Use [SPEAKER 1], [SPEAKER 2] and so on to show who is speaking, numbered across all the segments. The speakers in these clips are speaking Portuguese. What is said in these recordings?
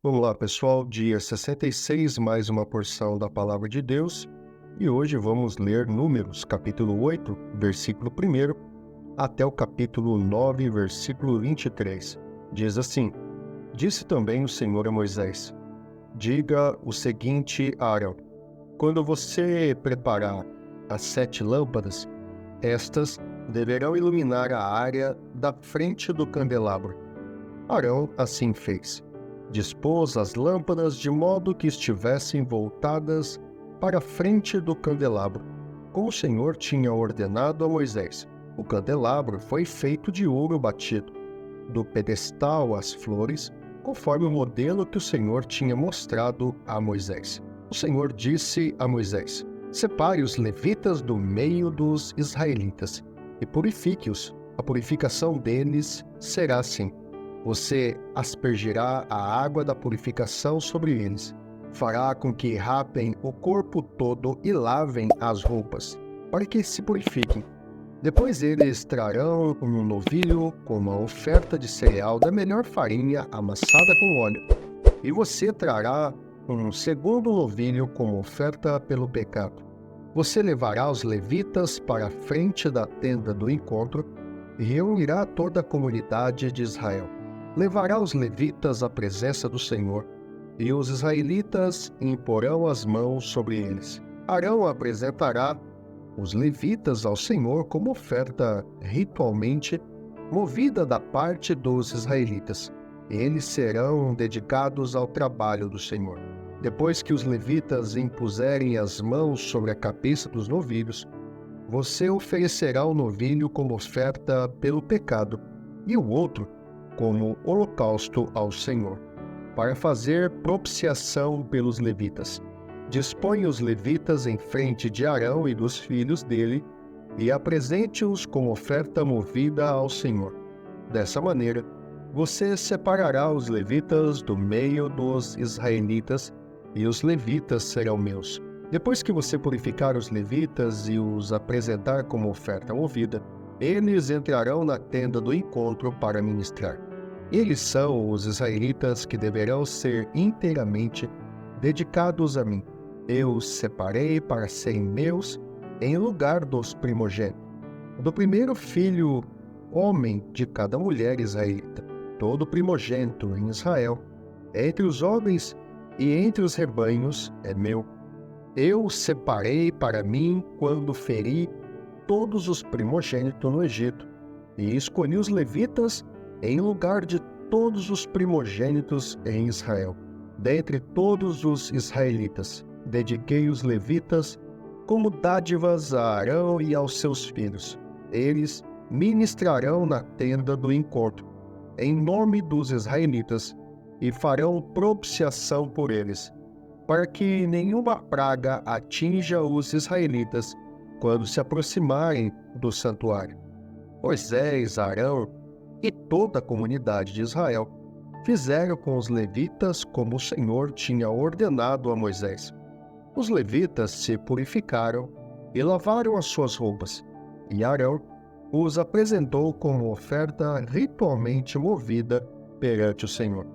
[SPEAKER 1] Vamos lá, pessoal, dia 66, mais uma porção da Palavra de Deus. E hoje vamos ler Números, capítulo 8, versículo 1, até o capítulo 9, versículo 23. Diz assim: Disse também o Senhor a Moisés: Diga o seguinte a Arão: Quando você preparar as 7 lâmpadas, estas deverão iluminar a área da frente do candelabro. Arão assim fez. Dispôs as lâmpadas de modo que estivessem voltadas para a frente do candelabro, como o Senhor tinha ordenado a Moisés. O candelabro foi feito de ouro batido, do pedestal às flores, conforme o modelo que o Senhor tinha mostrado a Moisés. O Senhor disse a Moisés: Separe os levitas do meio dos israelitas e purifique-os. A purificação deles será assim: você aspergirá a água da purificação sobre eles. Fará com que rapem o corpo todo e lavem as roupas, para que se purifiquem. Depois eles trarão um novilho com uma oferta de cereal da melhor farinha amassada com óleo. E você trará um segundo novilho como oferta pelo pecado. Você levará os levitas para a frente da tenda do encontro e reunirá toda a comunidade de Israel. Levará os levitas à presença do Senhor, e os israelitas imporão as mãos sobre eles. Arão apresentará os levitas ao Senhor como oferta ritualmente movida da parte dos israelitas. Eles serão dedicados ao trabalho do Senhor. Depois que os levitas impuserem as mãos sobre a cabeça dos novilhos, você oferecerá o novilho como oferta pelo pecado, e o outro como holocausto ao Senhor, para fazer propiciação pelos levitas. Dispõe os levitas em frente de Arão e dos filhos dele, e apresente-os como oferta movida ao Senhor. Dessa maneira, você separará os levitas do meio dos israelitas, e os levitas serão meus. Depois que você purificar os levitas e os apresentar como oferta movida, eles entrarão na tenda do encontro para ministrar. Eles são os israelitas que deverão ser inteiramente dedicados a mim. Eu os separei para serem meus em lugar dos primogênitos, do primeiro filho homem de cada mulher israelita. Todo primogênito em Israel, entre os homens e entre os rebanhos, é meu. Eu os separei para mim quando feri todos os primogênitos no Egito, e escolhi os levitas em lugar de todos os primogênitos em Israel. Dentre todos os israelitas, dediquei os levitas como dádivas a Arão e aos seus filhos. Eles ministrarão na tenda do encontro, em nome dos israelitas, e farão propiciação por eles, para que nenhuma praga atinja os israelitas quando se aproximarem do santuário. Moisés, Arão e toda a comunidade de Israel fizeram com os levitas como o Senhor tinha ordenado a Moisés. Os levitas se purificaram e lavaram as suas roupas, e Arão os apresentou como oferta ritualmente movida perante o Senhor,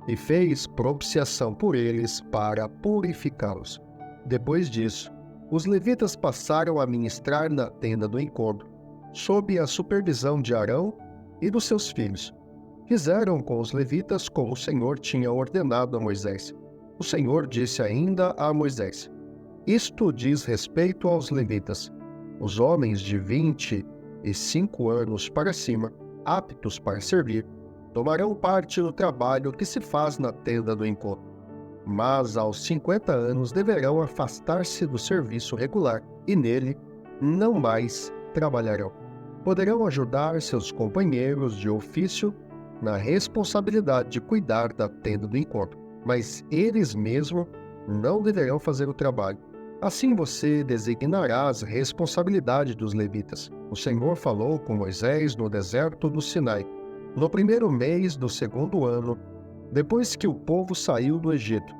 [SPEAKER 1] e fez propiciação por eles para purificá-los. Depois disso, os levitas passaram a ministrar na tenda do encontro, sob a supervisão de Arão e dos seus filhos. Fizeram com os levitas como o Senhor tinha ordenado a Moisés. O Senhor disse ainda a Moisés: Isto diz respeito aos levitas. Os homens de 25 anos para cima, aptos para servir, tomarão parte no trabalho que se faz na tenda do encontro. Mas aos 50 anos deverão afastar-se do serviço regular e nele não mais trabalharão. Poderão ajudar seus companheiros de ofício na responsabilidade de cuidar da tenda do encontro, mas eles mesmos não deverão fazer o trabalho. Assim você designará as responsabilidades dos levitas. O Senhor falou com Moisés no deserto do Sinai, no primeiro mês do segundo ano, depois que o povo saiu do Egito.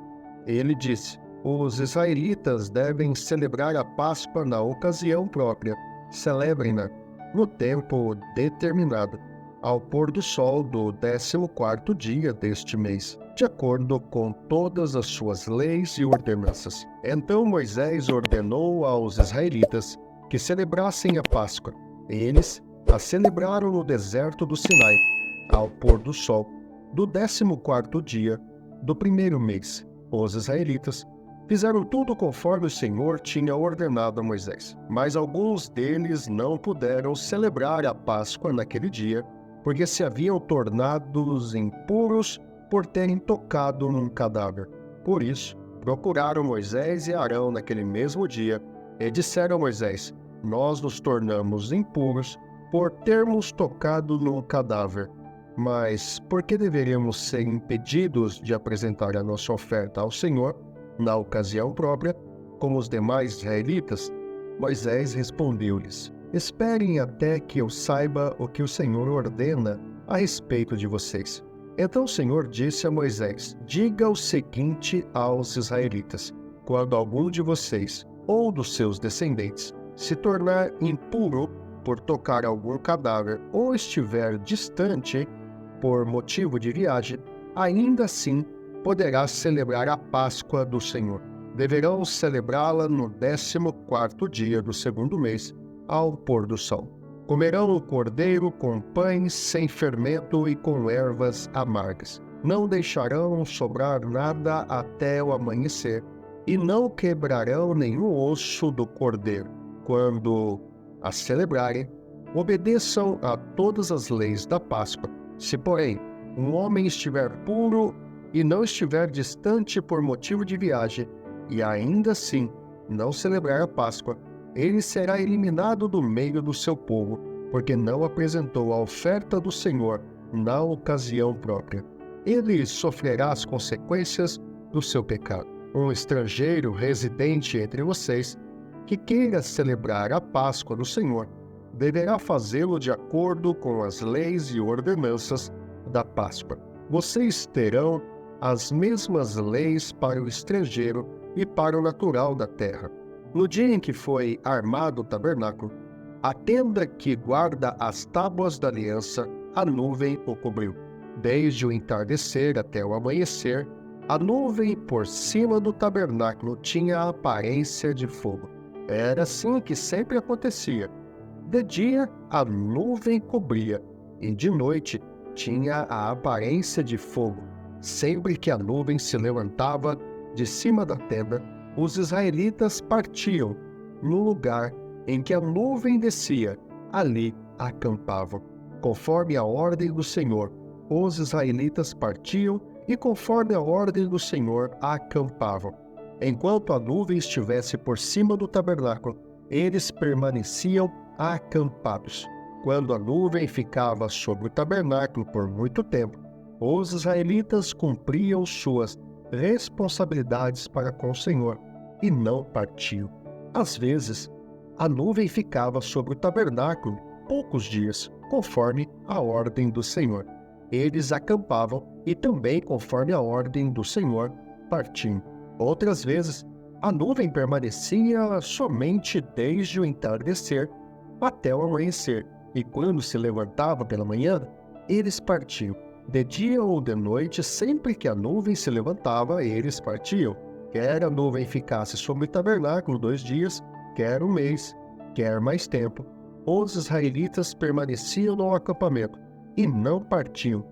[SPEAKER 1] Ele disse: Os israelitas devem celebrar a Páscoa na ocasião própria. Celebrem-na no tempo determinado, ao pôr do sol do 14º dia deste mês. de acordo com todas as suas leis e ordenanças. Então Moisés ordenou aos israelitas que celebrassem a Páscoa. Eles a celebraram no deserto do Sinai, ao pôr do sol, do 14º dia do primeiro mês. Os israelitas fizeram tudo conforme o Senhor tinha ordenado a Moisés. Mas alguns deles não puderam celebrar a Páscoa naquele dia, porque se haviam tornado impuros por terem tocado num cadáver. Por isso, procuraram Moisés e Arão naquele mesmo dia e disseram a Moisés: nós nos tornamos impuros por termos tocado num cadáver. Mas por que deveríamos ser impedidos de apresentar a nossa oferta ao Senhor na ocasião própria, como os demais israelitas? Moisés respondeu-lhes: esperem até que eu saiba o que o Senhor ordena a respeito de vocês. Então o Senhor disse a Moisés: diga o seguinte aos israelitas: quando algum de vocês ou dos seus descendentes se tornar impuro por tocar algum cadáver ou estiver distante por motivo de viagem, ainda assim poderá celebrar a Páscoa do Senhor. Deverão celebrá-la no 14º dia do segundo mês, ao pôr do sol. Comerão o cordeiro com pães sem fermento e com ervas amargas. Não deixarão sobrar nada até o amanhecer, e não quebrarão nenhum osso do cordeiro. Quando a celebrarem, obedeçam a todas as leis da Páscoa. Se, porém, um homem estiver puro e não estiver distante por motivo de viagem, e ainda assim não celebrar a Páscoa, ele será eliminado do meio do seu povo, porque não apresentou a oferta do Senhor na ocasião própria. Ele sofrerá as consequências do seu pecado. Um estrangeiro residente entre vocês, que queira celebrar a Páscoa do Senhor, deverá fazê-lo de acordo com as leis e ordenanças da Páscoa. Vocês terão as mesmas leis para o estrangeiro e para o natural da terra. No dia em que foi armado o tabernáculo, a tenda que guarda as tábuas da aliança, a nuvem o cobriu. Desde o entardecer até o amanhecer, a nuvem por cima do tabernáculo tinha a aparência de fogo. Era assim que sempre acontecia. De dia, a nuvem cobria, e de noite tinha a aparência de fogo. Sempre que a nuvem se levantava de cima da tenda, os israelitas partiam. No lugar em que a nuvem descia, ali acampavam. Conforme a ordem do Senhor, os israelitas partiam e, conforme a ordem do Senhor, acampavam. Enquanto a nuvem estivesse por cima do tabernáculo, eles permaneciam acampados. Quando a nuvem ficava sobre o tabernáculo por muito tempo, os israelitas cumpriam suas responsabilidades para com o Senhor e não partiam. Às vezes, a nuvem ficava sobre o tabernáculo poucos dias, conforme a ordem do Senhor. Eles acampavam e também, conforme a ordem do Senhor, partiam. Outras vezes, a nuvem permanecia somente desde o entardecer até o amanhecer, e quando se levantava pela manhã, eles partiam. De dia ou de noite, sempre que a nuvem se levantava, eles partiam. Quer a nuvem ficasse sobre o tabernáculo 2 dias, quer um mês, quer mais tempo, os israelitas permaneciam no acampamento e não partiam.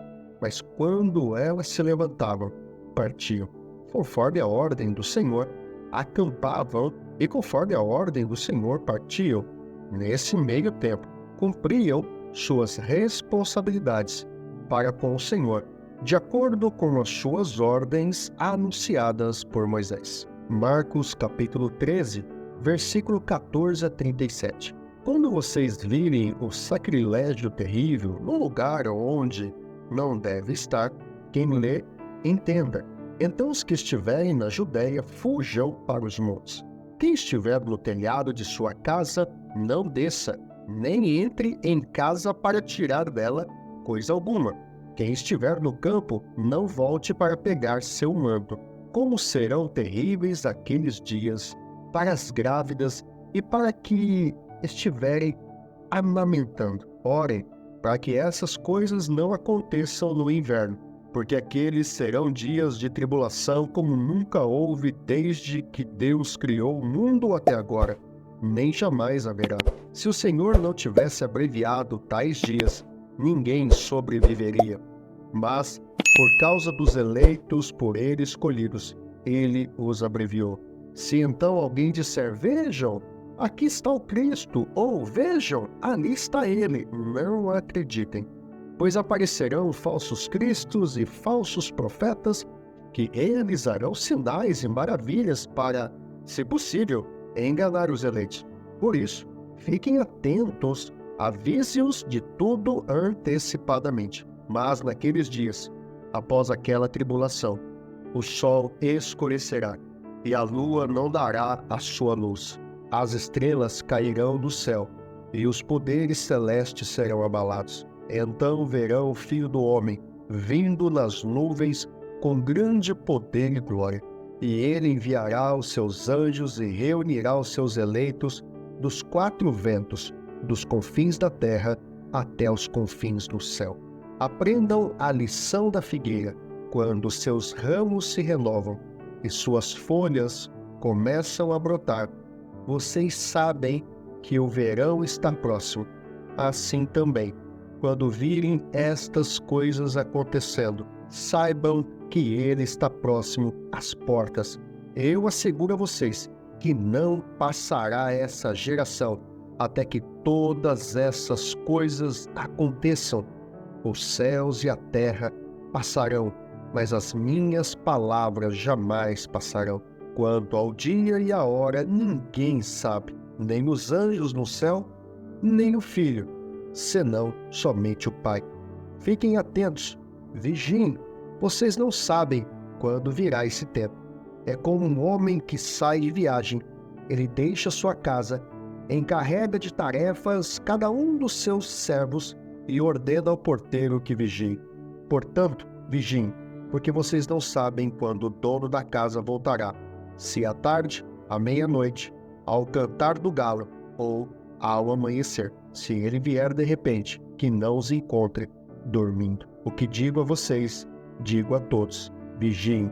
[SPEAKER 1] Mas quando elas se levantavam, partiam. Conforme a ordem do Senhor, acampavam e conforme a ordem do Senhor partiam. Nesse meio tempo, cumpriam suas responsabilidades para com o Senhor, de acordo com as suas ordens anunciadas por Moisés. Marcos capítulo 13, versículo 14 a 37. Quando vocês virem o sacrilégio terrível no lugar onde não deve estar, quem lê, entenda. Então os que estiverem na Judéia fujam para os montes. Quem estiver no telhado de sua casa, não desça, nem entre em casa para tirar dela coisa alguma. Quem estiver no campo, não volte para pegar seu manto. Como serão terríveis aqueles dias para as grávidas e para que estiverem amamentando. Orem para que essas coisas não aconteçam no inverno, porque aqueles serão dias de tribulação como nunca houve desde que Deus criou o mundo até agora, nem jamais haverá. Se o Senhor não tivesse abreviado tais dias, ninguém sobreviveria. Mas, por causa dos eleitos por ele escolhidos, ele os abreviou. Se então alguém disser, vejam, aqui está o Cristo, ou vejam, ali está ele, não acreditem. Pois aparecerão falsos cristos e falsos profetas, que realizarão sinais e maravilhas para, se possível, enganar os eleitos. Por isso, fiquem atentos, avise-os de tudo antecipadamente. Mas naqueles dias, após aquela tribulação, o sol escurecerá, e a lua não dará a sua luz. As estrelas cairão do céu, e os poderes celestes serão abalados. Então verão o Filho do Homem, vindo nas nuvens com grande poder e glória. E ele enviará os seus anjos e reunirá os seus eleitos dos quatro ventos, dos confins da terra até os confins do céu. Aprendam a lição da figueira, quando seus ramos se renovam e suas folhas começam a brotar. Vocês sabem que o verão está próximo. Assim também, quando virem estas coisas acontecendo, saibam que ele está próximo às portas. Eu asseguro a vocês que não passará essa geração até que todas essas coisas aconteçam. Os céus e a terra passarão, mas as minhas palavras jamais passarão. Quanto ao dia e a hora, ninguém sabe, nem os anjos no céu, nem o Filho, senão somente o Pai. Fiquem atentos, vigiem, vocês não sabem quando virá esse tempo. É como um homem que sai de viagem. Ele deixa sua casa, encarrega de tarefas cada um dos seus servos e ordena ao porteiro que vigie. Portanto, vigiem, porque vocês não sabem quando o dono da casa voltará, se à tarde, à meia-noite, ao cantar do galo ou ao amanhecer. Se ele vier de repente, que não os encontre dormindo. O que digo a vocês, digo a todos, vigiem.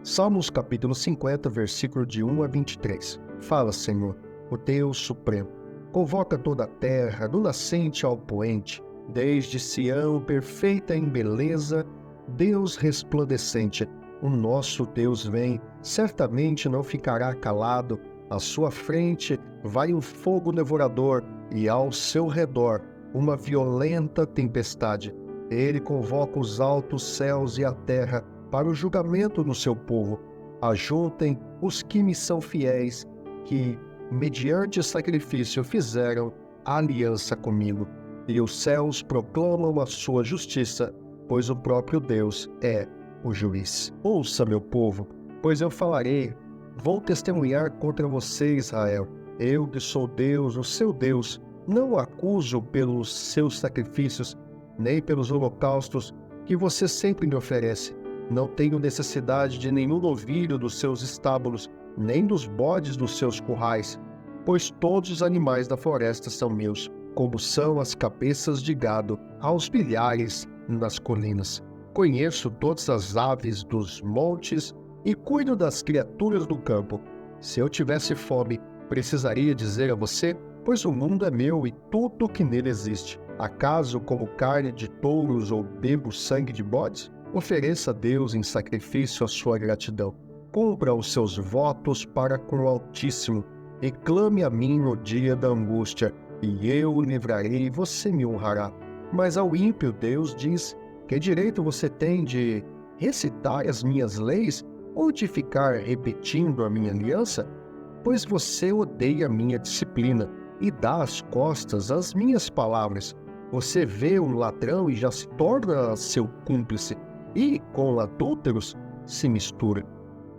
[SPEAKER 1] Salmos capítulo 50, versículo de 1 a 23. Fala, Senhor, o Deus Supremo. Convoca toda a terra, do nascente ao poente, desde Sião, perfeita em beleza, Deus resplandecente. O nosso Deus vem, certamente não ficará calado. À sua frente vai um fogo devorador, e ao seu redor uma violenta tempestade. Ele convoca os altos céus e a terra para o julgamento do seu povo. Ajuntem os que me são fiéis, que, mediante sacrifício, fizeram aliança comigo. E os céus proclamam a sua justiça, pois o próprio Deus é o juiz. Ouça, meu povo, pois eu falarei, vou testemunhar contra você, Israel. Eu, que sou Deus, o seu Deus, não o acuso pelos seus sacrifícios, nem pelos holocaustos que você sempre me oferece. Não tenho necessidade de nenhum novilho dos seus estábulos, nem dos bodes dos seus currais, pois todos os animais da floresta são meus, como são as cabeças de gado, aos milhares nas colinas. Conheço todas as aves dos montes e cuido das criaturas do campo. Se eu tivesse fome, precisaria dizer a você, pois o mundo é meu e tudo que nele existe. Acaso como carne de touros ou bebo sangue de bodes? Ofereça a Deus em sacrifício a sua gratidão. Cumpra os seus votos para com o Altíssimo e clame a mim no dia da angústia, e eu o livrarei e você me honrará. Mas ao ímpio Deus diz, que direito você tem de recitar as minhas leis ou de ficar repetindo a minha aliança? Pois você odeia a minha disciplina e dá as costas às minhas palavras. Você vê um ladrão e já se torna seu cúmplice, e com adúlteros se mistura.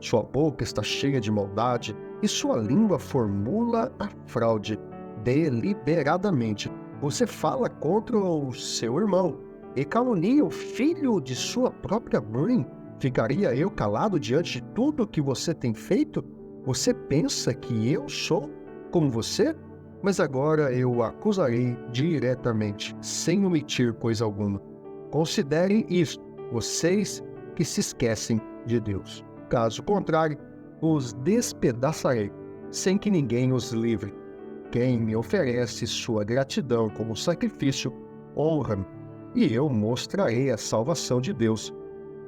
[SPEAKER 1] Sua boca está cheia de maldade e sua língua formula a fraude. Deliberadamente, você fala contra o seu irmão e calunia o filho de sua própria mãe. Ficaria eu calado diante de tudo que você tem feito? Você pensa que eu sou como você? Mas agora eu o acusarei diretamente, sem omitir coisa alguma. Considerem isto. vocês que se esquecem de Deus. Caso contrário, os despedaçarei, sem que ninguém os livre. Quem me oferece sua gratidão como sacrifício, honra-me, e eu mostrarei a salvação de Deus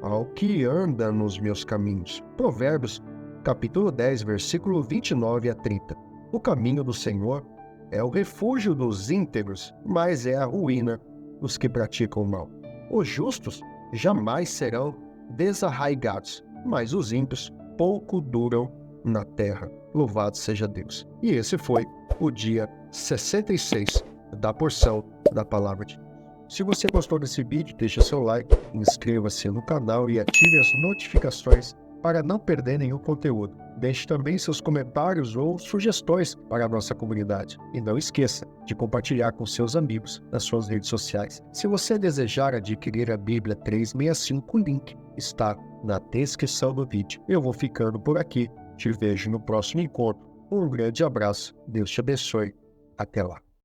[SPEAKER 1] ao que anda nos meus caminhos. Provérbios, capítulo 10, versículo 29 a 30. O caminho do Senhor é o refúgio dos íntegros, mas é a ruína dos que praticam o mal. Os justos jamais serão desarraigados, mas os ímpios pouco duram na terra. Louvado seja Deus. E esse foi o dia 66 da porção da Palavra de Deus. Se você gostou desse vídeo, deixe seu like, inscreva-se no canal e ative as notificações para não perder nenhum conteúdo. Deixe também seus comentários ou sugestões para a nossa comunidade. E não esqueça de compartilhar com seus amigos nas suas redes sociais. Se você desejar adquirir a Bíblia 365, o link está na descrição do vídeo. Eu vou ficando por aqui. Te vejo no próximo encontro. Um grande abraço. Deus te abençoe. Até lá.